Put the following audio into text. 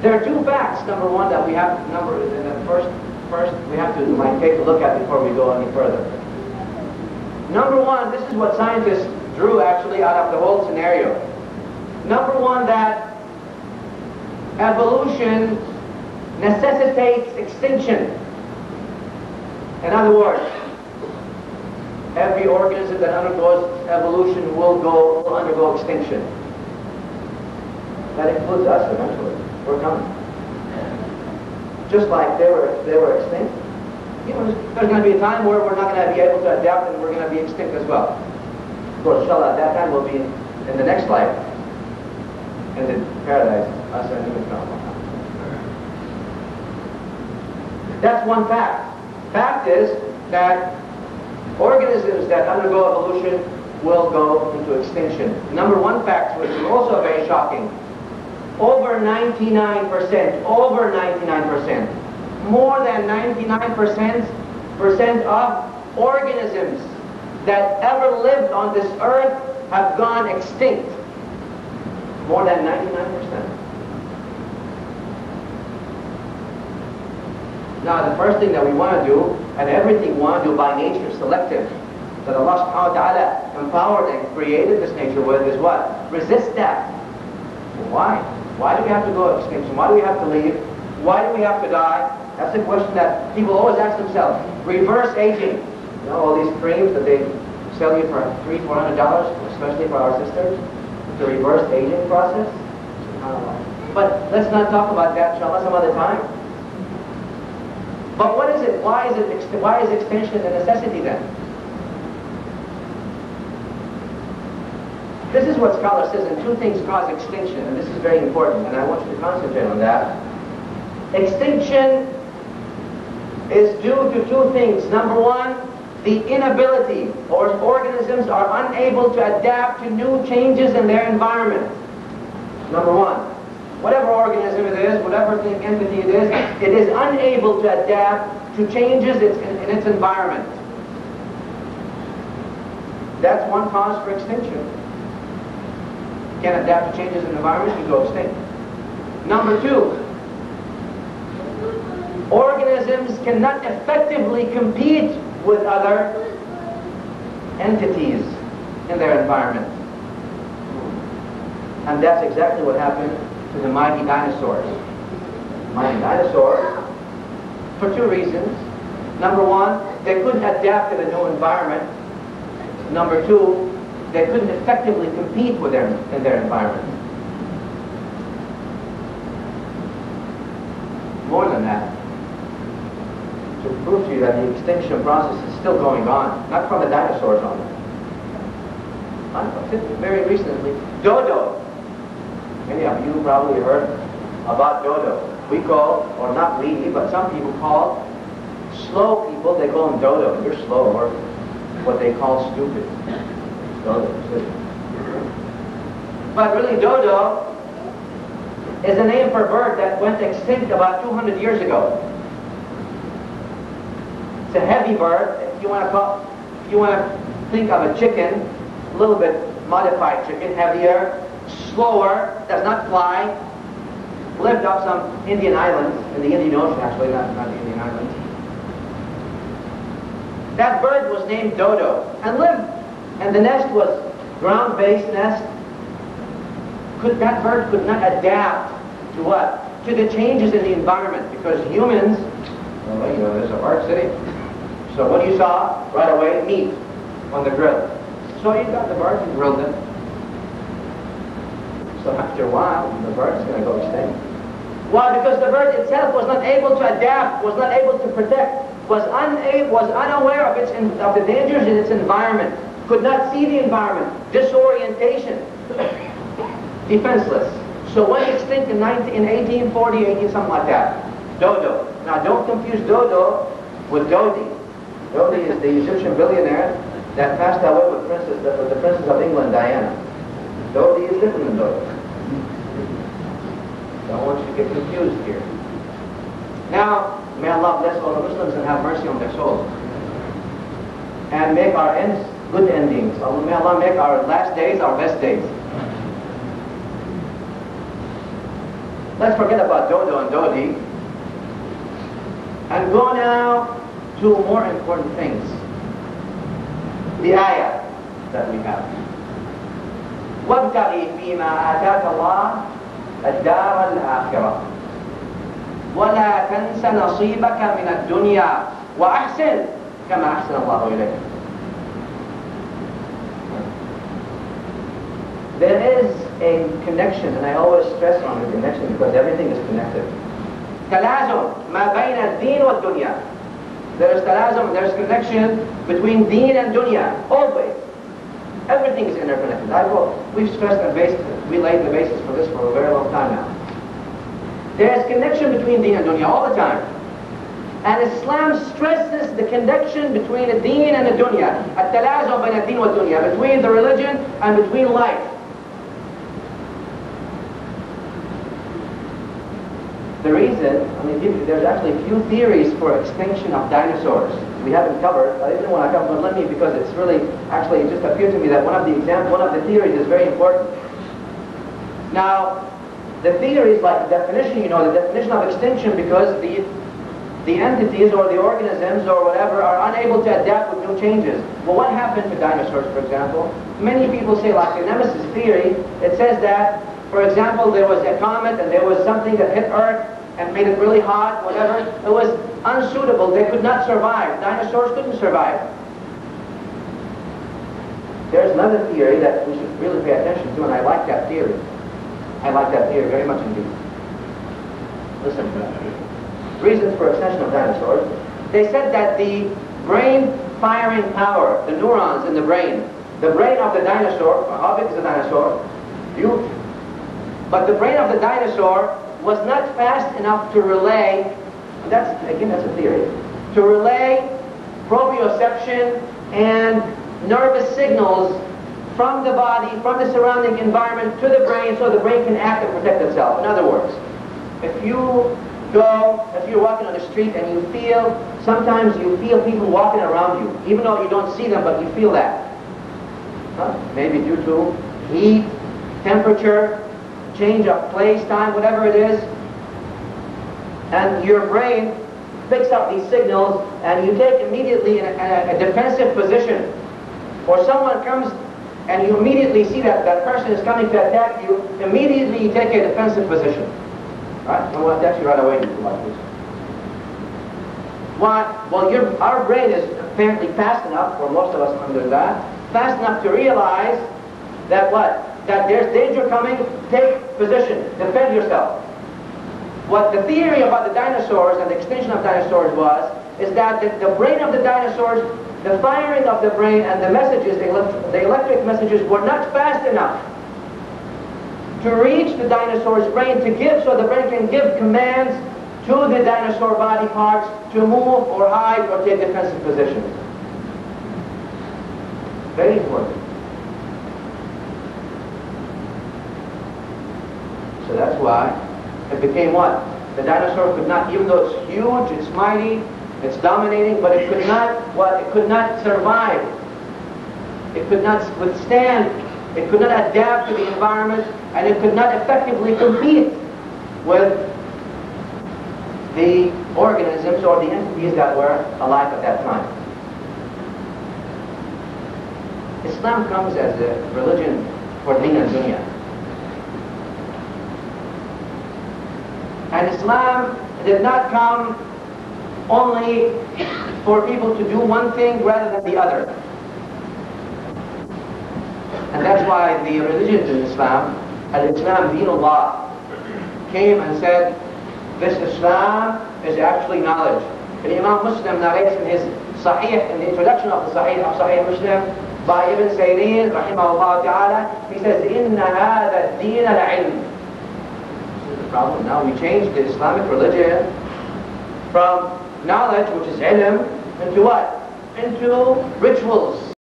There are two facts, number one, that we have first we have to take a look at before we go any further. Number one, this is what scientists drew actually out of the whole scenario. Number one, that evolution necessitates extinction. In other words, every organism that undergoes evolution will undergo extinction. That includes us eventually. We're coming. Just like they were extinct. You know, there's going to be a time where we're not going to be able to adapt and we're going to be extinct as well. Of course, inshallah, at that time we'll be in the next life. In the paradise. That's one fact. Fact is that organisms that undergo evolution will go into extinction. Number one fact, which is also very shocking, over 99%, more than 99% of organisms that ever lived on this earth have gone extinct. More than 99%. Now the first thing that we want to do, and everything we want to do by nature, selective, that Allah subhanahu wa ta'ala empowered and created this nature with, is what? Resist that. Why? Why do we have to go extinction? Why do we have to leave? Why do we have to die? That's a question that people always ask themselves. Reverse aging. You know, all these creams that they sell you for $300-400, especially for our sisters. The reverse aging process. But let's not talk about that, inshallah, some other time. But what is it? Why is extinction a necessity then? This is what scholars says, and two things cause extinction, and this is very important, and I want you to concentrate on that. Extinction is due to two things. Number one, the inability, or organisms are unable to adapt to new changes in their environment. Number one. Whatever organism it is, whatever entity it is unable to adapt to changes in its environment. That's one cause for extinction. Can't adapt to changes in the environment, you go extinct. Number two, organisms cannot effectively compete with other entities in their environment. And that's exactly what happened to the mighty dinosaurs. Mighty dinosaurs, for two reasons. Number one, they couldn't adapt to the new environment. Number two, they couldn't effectively compete with in their environment. More than that, to prove to you that the extinction process is still going on, not from the dinosaurs on. Very recently, dodo. Many of you probably heard about dodo. We call, or not we, but some people call slow people, they call them dodo. You're slow, or what they call stupid. Dodo. But really, dodo is a name for a bird that went extinct about 200 years ago. It's a heavy bird. If you want to think of a chicken, a little bit modified chicken, heavier, slower, does not fly, lived off some Indian islands, in the Indian Ocean actually, not the Indian islands. That bird was named dodo and lived, and the nest was ground-based nest. That bird could not adapt to what? To the changes in the environment, because humans, well, you know, there's a Park City. So what you saw right away, meat on the grill. So you got the bird and grilled it. So after a while, the bird's going to go extinct. Why? Because the bird itself was not able to adapt, was not able to protect, was unaware of the dangers in its environment, could not see the environment, disorientation, defenseless. So went extinct in 1840, something like that. Dodo. Now don't confuse dodo with Dodi. Dodi is the Egyptian billionaire that passed away with the Princess of England, Diana. Dodi is different than dodo. Don't want you to get confused here. Now, may Allah bless all the Muslims and have mercy on their souls. And make our ends good endings. May Allah make our last days our best days. Let's forget about Dodo and Dodi and go now to more important things. The ayah that we have. وَابْتَغِي فِيمَا آتَاكَ اللَّهُ الدَّارَ الْآخِرَةَ وَلَا تَنْسَ نَصِيبَكَ مِنَ الدُّنْيَا وَأَحْسِنْ كَمَا أَحْسَنَ اللَّهُ إِلَيْكَ. There is a connection, and I always stress on the connection because everything is connected. تلازم ما بين الدين والدنيا. There is talazum, there is connection between deen and dunya, always. Everything is interconnected. We've stressed and we laid the basis for this for a very long time now. There is connection between deen and dunya all the time. And Islam stresses the connection between the deen and the dunya. التلازم بين الدين والدنيا, between the religion and between life. The reason, there's actually a few theories for extinction of dinosaurs. We haven't covered. I didn't want to cover, but let me, because it's really, actually, it just appeared to me that one of the theories is very important. Now, the theories, like the definition, the definition of extinction, because the entities or the organisms or whatever are unable to adapt with new changes. Well, what happened to dinosaurs, for example? Many people say, like the nemesis theory, it says that, for example, there was a comet and there was something that hit Earth and made it really hot, whatever. It was unsuitable. They could not survive. Dinosaurs couldn't survive. There's another theory that we should really pay attention to, and I like that theory. I like that theory very much indeed. Listen to that. Reasons for extinction of dinosaurs. They said that the brain firing power, the neurons in the brain of the dinosaur, how big is a dinosaur? Huge. But the brain of the dinosaur was not fast enough to relay, that's a theory, to relay proprioception and nervous signals from the body, from the surrounding environment to the brain so the brain can act and protect itself. In other words, if you're walking on the street and sometimes you feel people walking around you, even though you don't see them, but you feel that. Maybe due to heat, temperature, change of place, time, whatever it is, and your brain picks up these signals and you take immediately a defensive position, or someone comes and you immediately see that person is coming to attack you, immediately you take a defensive position. Right? I want to attack you right away. Why? Well, our brain is apparently fast enough, for most of us under that, fast enough to realize that what? That there's danger coming, take position, defend yourself. What the theory about the dinosaurs and the extinction of dinosaurs is that the brain of the dinosaurs, the firing of the brain and the messages, the electric messages were not fast enough to reach the dinosaur's brain so the brain can give commands to the dinosaur body parts to move or hide or take defensive positions. Very important. So that's why it became what? The dinosaur could not, even though it's huge, it's mighty, it's dominating, but it could not, it could not survive. It could not withstand, it could not adapt to the environment, and it could not effectively compete with the organisms or the entities that were alive at that time. Islam comes as a religion for deen and dunya. And Islam did not come only for people to do one thing rather than the other. And that's why the religions in Islam, Al-Islam Dinullah, came and said, this Islam is actually knowledge. And Imam Muslim narrates in his Sahih, in the introduction of the Sahih of Sahih Muslim, by Ibn Sirin, rahimahullah ta'ala, he says, إِنَّ هَذَا الدِّينَ لَعِلْمٍ. Problem. Now we changed the Islamic religion from knowledge, which is ilm, into what? Into rituals.